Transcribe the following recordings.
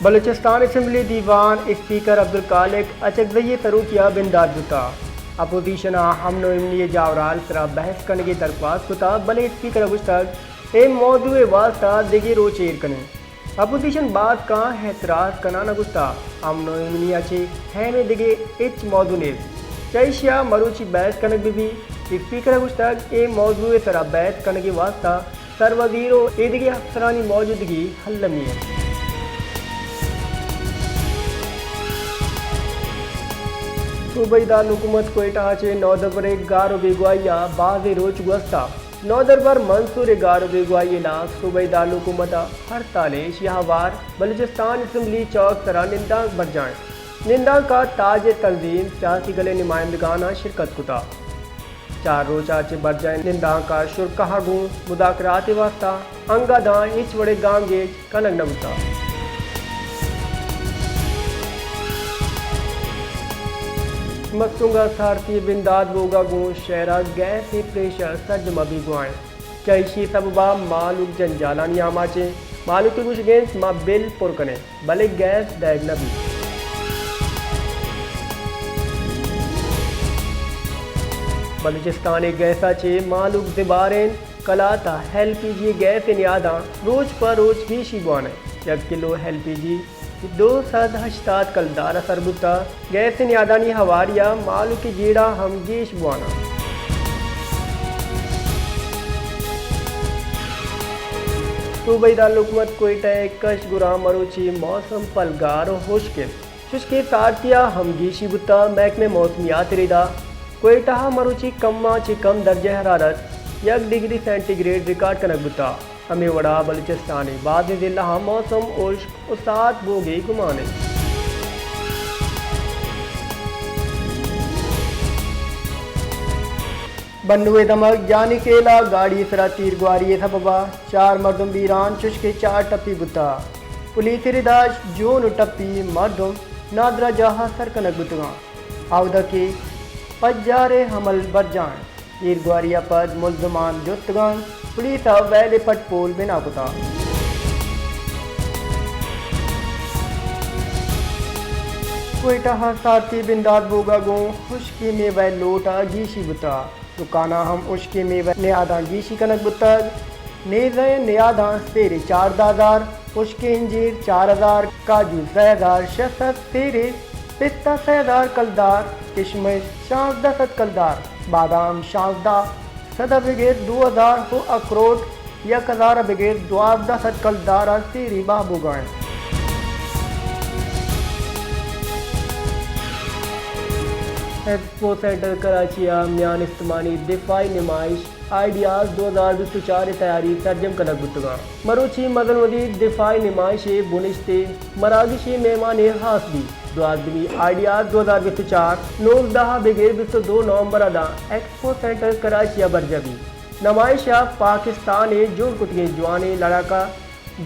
Balochistan assembly दीवान speaker Abdul Khaliq Achakzai तरुकिया बिंदाद बुता opposition हमनो इमनी जावराल सरा बहस करने की दरख्वास्त कुता भले स्पीकर गुश्तक ए मौजूद वास्ता दिगे रो चेर कने अपोजिशन बात का एतराज़ कना न गुस्ता हमनो इमनी अच्छे है में दिगे इच मौजू ने चैशिया मरूची बहस करने भी स्पीकर गुश्तक ए मौजूद सरा बहस करने के वास्ता सर वजीरो ए दिगे अफसरानी मौजूदगी हल्लमी है। सूबाई दारकूमत कोयटा चे नौदर पर गारो बेगुआया बाज रोज गुस्ता नौदर पर मंसूर गारो बेगुआई लाख सूबाई दारकूमत हड़ताल शिहावार बलूचिस्तान असम्बली चौक तरह निंदांग बढ़ जाए निंदा का ताज तंजीम सियासी गले नुमाइंदगाना शिरकत कुता 4 रोजा चे बढ़ जाए निंदा का शुरकहागू मुदाकरात वास्ता अंगा दां इच बड़े गांव गेज कनक नबुता मकसूंगा सारथी बिंदाद बोगा गो शहरा गैस से प्रेशर सज मबी गुआए चैशी सबबा मालूक जंजालानी आमाचे मालूक कुछ गेंस मा बिल पुरकने भले गैस दैग नबी बलूचिस्तान गैसा चे मालूक दिबारेन कलाता LPG गैस नियादा रोज पर रोज गीशी गुआने 1 किलो LPG 287 कलदार सरबुता गैस नियादानी हवारिया मालू की जीड़ा हम गीश बुआना सूबाई दारकूमत कोयटा कश गुरा मरोची मौसम पलगार खुशकिल शुष्के सारतिया हम गीशी बुता महकमे मौसमियात रिदा कोयटा मरोची कम्मा ची कम दर्जे हरारत 1 डिग्री सेंटीग्रेड रिकॉर्ड कनक बुता हमें वड़ा बलूचिस्तानी बाद जिला मौसम उश्क उसात बोगे गुमाने बन्नुए दमक जानी केला गाड़ी सरा तीर गुआरी सबबा 4 मर्दम बीरान चुशके 4 टप्पी बुता पुलिस रिदाश जोन टप्पी मर्दम नादरा जहा सर कनक बुतगा आवदा के पज्जारे हमल बरजान तीर गुआरिया पद मुल्जमान जुतगान पुलिस वैले पटपोल बिना कुता कोयटा साथी बिंदाद बोगा गो खुशकी में वह लोटा गीशी बुता दुकाना हम उश्के में वह नियादा गीशी कनक बुता नेज़े नियादा तेरे 4,000 उश्के इंजीर 4,000 काजू 6,000 शसत तेरे पिस्ता 6,000 कलदार किशमिश 10 कलदार बादाम 10 सदा बिगेर 2,000 हो अखरोट 1,000 बिगेर 12 कलदार तेरी बाबू गाएं एक्सपो सेंटर कराची म्यान इस्तेमाली दिफाई नुमाइश आइडियाज 2024 तैयारी सरजम कनक बुतगा मरूची मदन वदीद दिफाई नुमाइश बुनिश्ते मरागिशी मेहमान हासबी द्वादवी आइडियाज 2024 19 बिगेर 22 नवंबर अदा एक्सपो सेंटर कराची बरजबी नुमाइश पाकिस्तान जोड़ कुतिये जवाने लड़ाका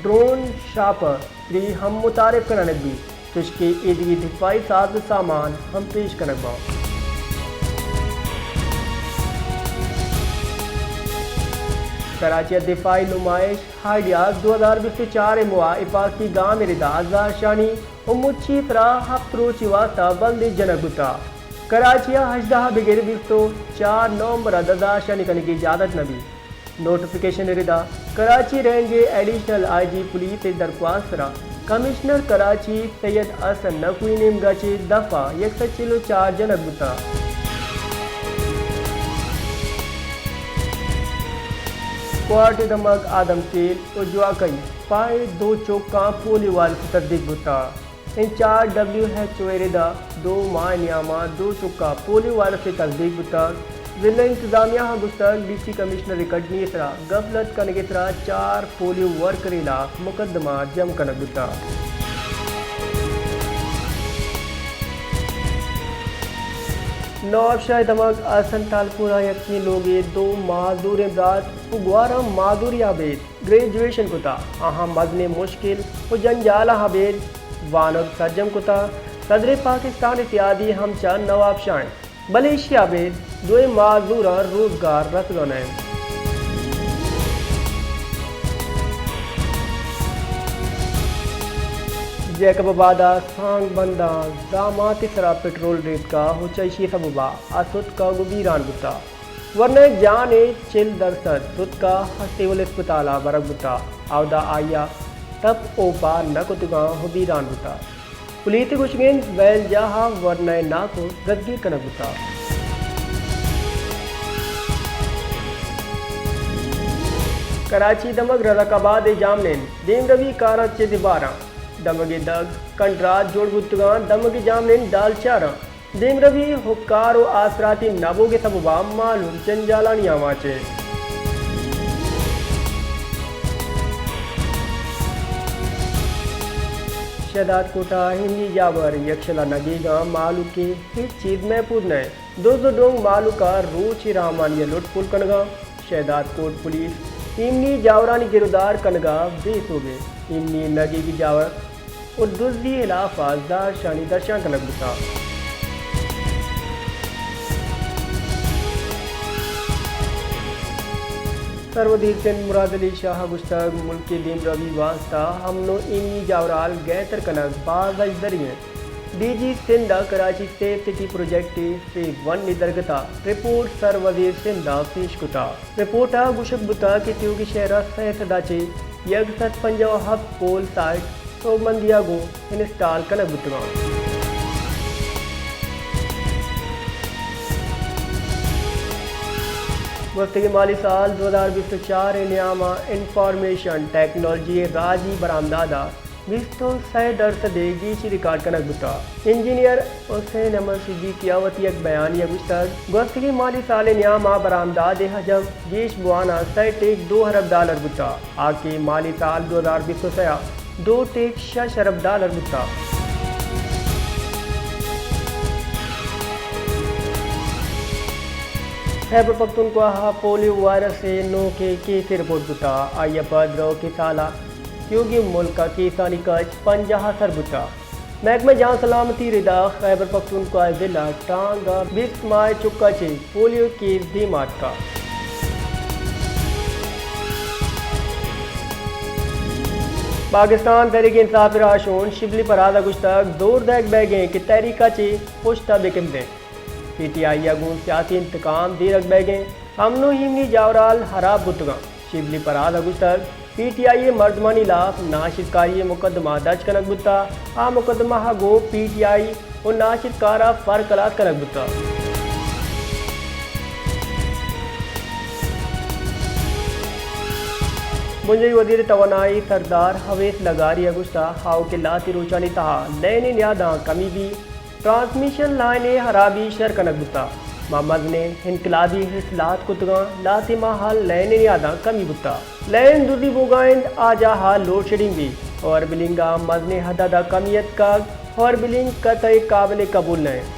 ड्रोन शापर री हम मुतारिफ कनक भी तुश्के ईदगी दिफाई साज सामान हम पेश कनक बाओ कराची दिफाई नुमाइश आइडियाज 2024 मुआ इफाकी गाँव रिदा शानी उमुची फरा हफ्तरोची वास्ता बल्दी जनकुता कराचिया 18 बिगेर 4 नवंबर अदा शानी करने की इजाज़त नबी नोटिफिकेशन रिदा Karachi range additional IG police दरख्वास्त सरा कमिश्नर कराची सैयद हसन नकवी निमगाची दफ़ा 104 जनकुता क्वार्ट दमक आदम तेल उजवा कई पाए 2 चौका पोलियो वाल तरदीक बुता इंचार्ज WHO रिदा 2 माह नियामा 2 चौका पोलियो वाल से तस्दीक बुता जिला इंतजामिया गुस्ताख DC कमिश्नर रिकटनी इसरा गफलत कनक इसरा 4 पोलियो वर्कर इलाक मुकदमा जम कनक बुता नौशाह दमक आसन तालपुरा यकनी लोगे 2 माजूर इमरात उगवारा माजूरी आबेद ग्रेजुएशन कुता अहाँ मजने मुश्किल व जंजाला हबेद वानब सरजम कुता सदर पाकिस्तान इत्यादि हम चार नवाब शान मलेशिया बेद 2 माजूरा रोजगार रसगन जैकबाबादा सांग बंदा दामात सरा पेट्रोल रेट का हो चैशी सबुबा आसुत का गुबीरान बुता वरने जाने चिल दरसद सुत का हस्तेवल अस्पताल बरक बुता आवदा आया तब ओपा न कुतगा हुबीरान बुता पुलिस गुशगेन वैल जहा वरने ना को गद्दी कनक बुता कराची दमक रजाकाबाद जामनेन देम रवि कारा चेद 12 दमगे दग कंट्रात जोड़ बुतगान दमगे जामनेन डाल चारा देम रवि हुक्कार व आसराती नबोगे सबबा मालूम जंजालानी आवाचे शदात कोटा हिंदी जावर यक्षला नगेगा मालू के हित चीज महफूज न दो डोंग मालू का रोची रामानिया लुटपुल कनगा शहदात कोट पुलिस इमनी जावरानी गिरदार कनगा बेस हो गए इमनी नगी की जावर और दुजदी खिलाफ आजदार शानी दर्शा कनक बुता सरवदीर सिंध मुराद अली शाह गुस्तग मुल्क के दिन रवि वास्ता हमनो इमनी जावराल गैतर कनक बाज दरिए DG Sindh Karachi safe city project से 1 निदरगता रिपोर्ट सर वजीर सिंध पेश कुता रिपोर्टा गुशक बुता कि त्योगी शहरा सदाचे यग 57 पोल साइट तो मंदिया गो इंस्टॉल कनक बुतवा वस्तगी माली साल 2024 नियामा इंफॉर्मेशन टेक्नोलॉजी राजी बरामदादा 20% गीची रिकॉर्ड कनक बुता इंजीनियर हुसैन अहमद सिद्दीकी आवती एक बयान या गुस्तग वस्तगी माली साल नियामा बरामदाद हजम गीश बुआना $2 अरब बुता आके माली साल 2020 $2.6 अरब बुता खैबर पख्तूनख्वा पोलियो वायरस से 9 के केस रिपोर्ट बुता आया पद्रो के साला क्योंकि मुल्क का केसानी कच 50 सर बुता महकमा जहाँ सलामती रिदा खैबर पख्तूनख्वा जिला टांगा 20 माह चुका चे पोलियो केस धीमात का पाकिस्तान तहरीक इंसाफ राशोन शिबली पर आधा गुश्तक जोर दैक बैगे कि तहरीका चे पुश्ता बेकम दे PTI अगून सियासी इंतकाम दीरक बैगे हमनो हिमनी जावराल हराब बुतगा शिबली पर आधा गुश्तक PTI मर्दमानी लाफ नाशिदकारी मुकदमा दर्ज कनक बुता आ मुकदमा गो PTI और नाशिदकारा फरकलात कनक बुता मुंजई वजीर तवानाई सरदार हवेस लगारी अगुस्ता हाउ के लाती रोचानी तहा लेने न्यादा कमी भी ट्रांसमिशन लाइन हराबी शर कनक बुता मोहम्मद ने इनकलाबी हिसलात कुतगा लातिमा हाल लेने न्यादा कमी बुता लैन दुदी बुगाइंद आजा हाल लोड शेडिंग भी और बिलिंगा मजने हदादा कमियत का और बिलिंग कतई काबिल कबूल नहीं